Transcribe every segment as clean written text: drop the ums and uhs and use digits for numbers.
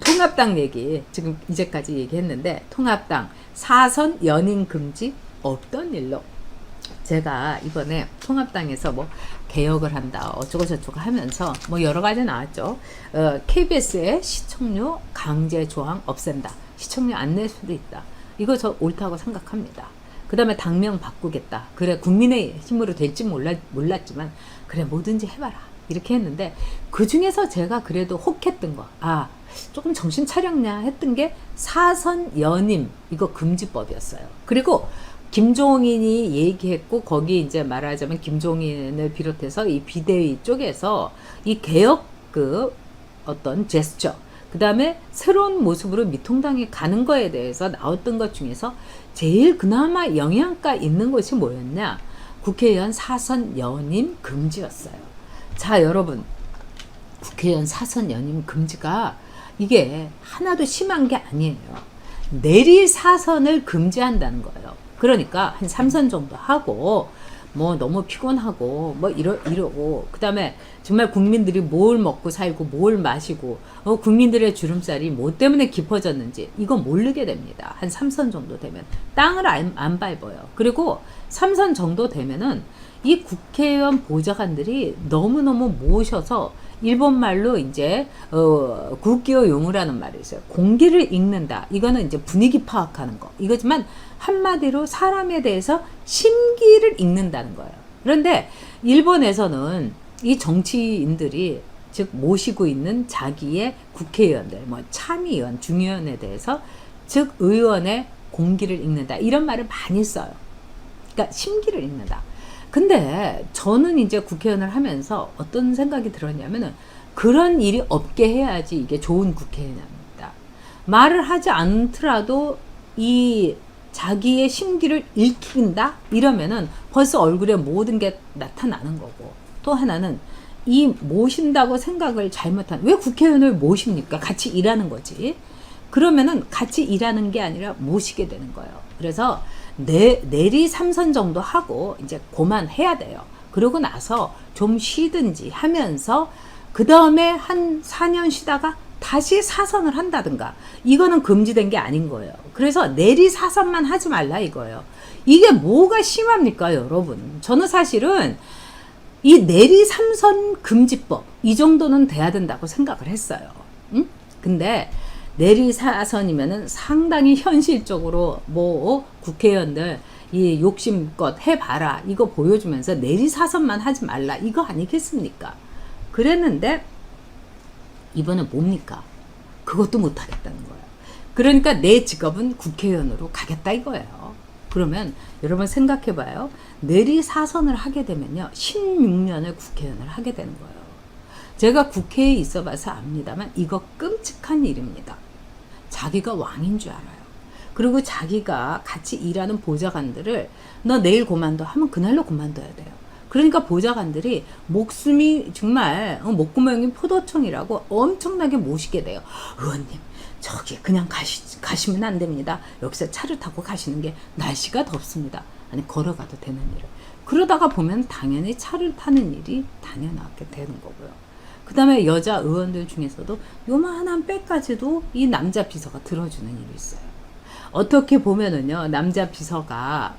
통합당 얘기 지금 이제까지 얘기했는데, 통합당 사선 연임 금지 없던 일로, 제가 이번에 통합당에서 뭐 개혁을 한다 어쩌고 저쩌고 하면서 뭐 여러 가지 나왔죠. KBS의 시청료 강제 조항 없앤다, 시청료 안 낼 수도 있다, 이거 저 옳다고 생각합니다. 그 다음에 당명 바꾸겠다, 그래 국민의 힘으로 될지 몰랐지만 그래 뭐든지 해봐라, 이렇게 했는데, 그 중에서 제가 그래도 혹했던 거, 조금 정신 차렸냐 했던 게 사선 연임 이거 금지법이었어요. 그리고 김종인이 얘기했고, 거기 이제 말하자면 김종인을 비롯해서 이 비대위 쪽에서 이 개혁 어떤 제스처, 그 다음에 새로운 모습으로 미통당에 가는 거에 대해서 나왔던 것 중에서 제일 그나마 영향가 있는 것이 뭐였냐, 국회의원 사선 연임 금지였어요. 자, 여러분, 국회의원 사선 연임 금지가 이게 하나도 심한 게 아니에요. 내리 사선을 금지한다는 거예요. 그러니까 한 3선 정도 하고, 뭐 너무 피곤하고 뭐 이러고, 그 다음에 정말 국민들이 뭘 먹고 살고 뭘 마시고 국민들의 주름살이 뭐 때문에 깊어졌는지 이거 모르게 됩니다. 한 3선 정도 되면 땅을 안 밟아요. 그리고 3선 정도 되면은 이 국회의원 보좌관들이 너무너무 모셔서, 일본말로 이제 국기어 용어라는 말이 있어요. 공기를 읽는다. 이거는 이제 분위기 파악하는 거 이거지만, 한마디로 사람에 대해서 심기를 읽는다는 거예요. 그런데 일본에서는 이 정치인들이, 즉 모시고 있는 자기의 국회의원들, 뭐 참의원, 중의원에 대해서, 즉 의원의 공기를 읽는다, 이런 말을 많이 써요. 그러니까 심기를 읽는다. 근데 저는 이제 국회의원을 하면서 어떤 생각이 들었냐면은, 그런 일이 없게 해야지 이게 좋은 국회의원입니다. 말을 하지 않더라도 이 자기의 심기를 읽힌다? 이러면은 벌써 얼굴에 모든 게 나타나는 거고, 또 하나는 이 모신다고 생각을 잘못한, 왜 국회의원을 모십니까? 같이 일하는 거지. 그러면은 같이 일하는 게 아니라 모시게 되는 거예요. 그래서 내리 3선 정도 하고 이제 그만해야 돼요. 그러고 나서 좀 쉬든지 하면서 그 다음에 한 4년 쉬다가 다시 4선을 한다든가, 이거는 금지된 게 아닌 거예요. 그래서 내리 4선만 하지 말라 이거예요. 이게 뭐가 심합니까, 여러분? 저는 사실은 이 내리 3선 금지법 이 정도는 돼야 된다고 생각을 했어요. 근데 내리 4선이면은 상당히 현실적으로 뭐 국회의원들 이 욕심껏 해봐라 이거 보여주면서 내리 4선만 하지 말라 이거 아니겠습니까? 그랬는데 이번엔 뭡니까? 그것도 못하겠다는 거예요. 그러니까 내 직업은 국회의원으로 가겠다 이거예요. 그러면 여러분 생각해봐요. 내리 4선을 하게 되면요, 16년을 국회의원을 하게 되는 거예요. 제가 국회에 있어 봐서 압니다만 이거 끔찍한 일입니다. 자기가 왕인 줄 알아요. 그리고 자기가 같이 일하는 보좌관들을 너 내일 그만둬 하면 그날로 그만둬야 돼요. 그러니까 보좌관들이 목숨이 정말 목구멍이 포도청이라고 엄청나게 모시게 돼요. 의원님 저기 그냥 가시면 안 됩니다. 여기서 차를 타고 가시는 게 날씨가 덥습니다. 아니 걸어가도 되는 일을. 그러다가 보면 당연히 차를 타는 일이 당연하게 되는 거고요. 그 다음에 여자 의원들 중에서도 요만한 백까지도 이 남자 비서가 들어주는 일이 있어요. 어떻게 보면은요, 남자 비서가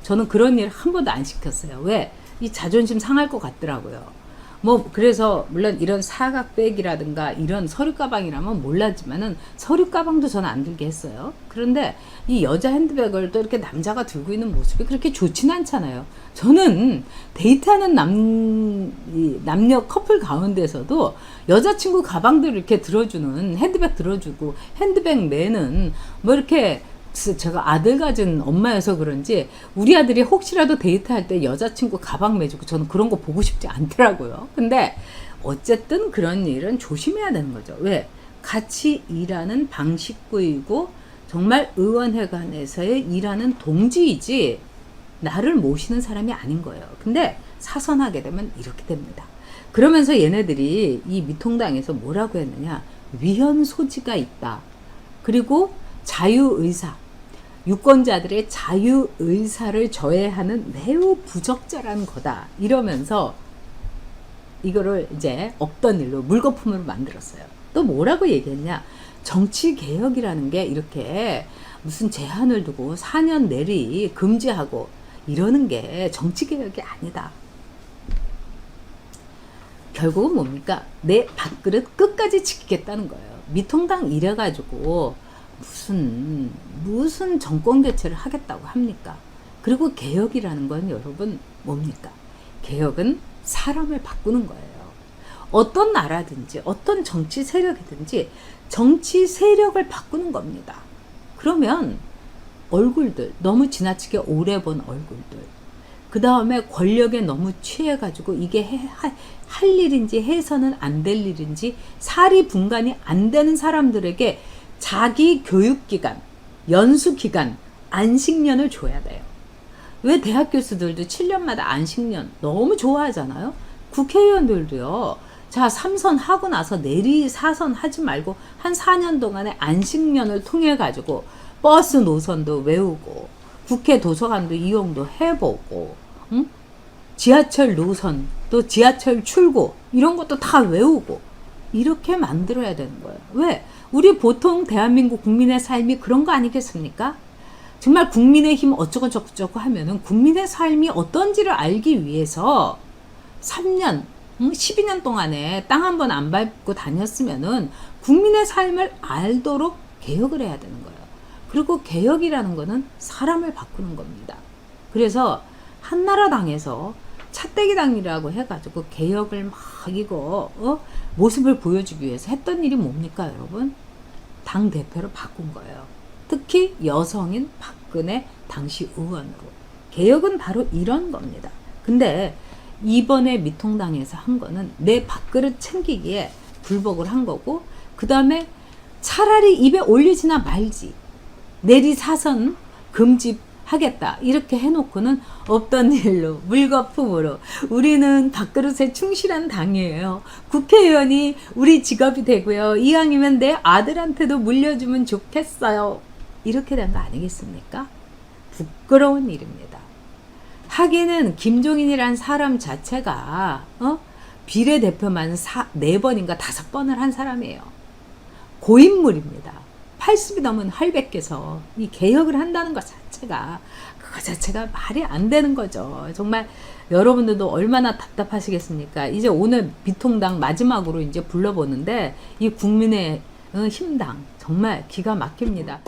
저는 그런 일 한 번도 안 시켰어요. 왜? 이 자존심 상할 것 같더라고요. 뭐 그래서 물론 이런 사각백이라든가 이런 서류 가방이라면 몰랐지만은 서류 가방도 저는 안 들게 했어요. 그런데 이 여자 핸드백을 또 이렇게 남자가 들고 있는 모습이 그렇게 좋지는 않잖아요. 저는 데이트하는 남녀 커플 가운데서도 여자친구 가방들 이렇게 들어주는, 핸드백 들어주고 핸드백 매는 뭐 이렇게, 제가 아들 가진 엄마여서 그런지 우리 아들이 혹시라도 데이트할 때 여자친구 가방 매주고 저는 그런 거 보고 싶지 않더라고요. 근데 어쨌든 그런 일은 조심해야 되는 거죠. 왜? 같이 일하는 방식구이고 정말 의원회관에서의 일하는 동지이지 나를 모시는 사람이 아닌 거예요. 근데 사선하게 되면 이렇게 됩니다. 그러면서 얘네들이 이 미통당에서 뭐라고 했느냐, 위헌 소지가 있다. 그리고 자유의사, 유권자들의 자유의사를 저해하는 매우 부적절한 거다. 이러면서 이거를 이제 없던 일로 물거품으로 만들었어요. 또 뭐라고 얘기했냐? 정치개혁이라는 게 이렇게 무슨 제한을 두고 4년 내리 금지하고 이러는 게 정치개혁이 아니다. 결국은 뭡니까? 내 밥그릇 끝까지 지키겠다는 거예요. 미통당 이래가지고 무슨 정권 교체를 하겠다고 합니까? 그리고 개혁이라는 건 여러분 뭡니까? 개혁은 사람을 바꾸는 거예요. 어떤 나라든지 어떤 정치 세력이든지 정치 세력을 바꾸는 겁니다. 그러면 얼굴들, 너무 지나치게 오래 본 얼굴들, 그 다음에 권력에 너무 취해가지고 이게 할 일인지 해서는 안 될 일인지 사리 분간이 안 되는 사람들에게 자기 교육기간, 연수기간, 안식년을 줘야 돼요. 왜 대학 교수들도 7년마다 안식년 너무 좋아하잖아요. 국회의원들도요. 자, 3선 하고 나서 내리 4선 하지 말고 한 4년 동안의 안식년을 통해 가지고 버스 노선도 외우고 국회 도서관도 이용도 해보고 응? 지하철 노선 또 지하철 출구 이런 것도 다 외우고 이렇게 만들어야 되는 거예요. 왜? 우리 보통 대한민국 국민의 삶이 그런 거 아니겠습니까? 정말 국민의힘 어쩌고 저쩌고 하면은 국민의 삶이 어떤지를 알기 위해서 3년, 12년 동안에 땅 한 번 안 밟고 다녔으면은 국민의 삶을 알도록 개혁을 해야 되는 거예요. 그리고 개혁이라는 거는 사람을 바꾸는 겁니다. 그래서 한나라당에서 차떼기당이라고 해가지고 개혁을 막 모습을 보여주기 위해서 했던 일이 뭡니까, 여러분? 당 대표를 바꾼 거예요. 특히 여성인 박근혜 당시 의원으로. 개혁은 바로 이런 겁니다. 근데 이번에 미통당에서 한 거는 내 밥그릇 챙기기에 불복을 한 거고, 그 다음에 차라리 입에 올리지나 말지. 내리 사선 금지하겠다. 이렇게 해놓고는 없던 일로, 물거품으로. 우리는 밥그릇에 충실한 당이에요. 국회의원이 우리 직업이 되고요. 이왕이면 내 아들한테도 물려주면 좋겠어요. 이렇게 된 거 아니겠습니까? 부끄러운 일입니다. 하기는 김종인이란 사람 자체가 비례대표만 4번인가 5번을 한 사람이에요. 고인물입니다. 80이 넘은 할배께서 이 개혁을 한다는 것 자체가 그거 자체가 말이 안 되는 거죠. 정말 여러분들도 얼마나 답답하시겠습니까? 이제 오늘 미통당 마지막으로 이제 불러보는데 이 국민의 힘당 정말 기가 막힙니다.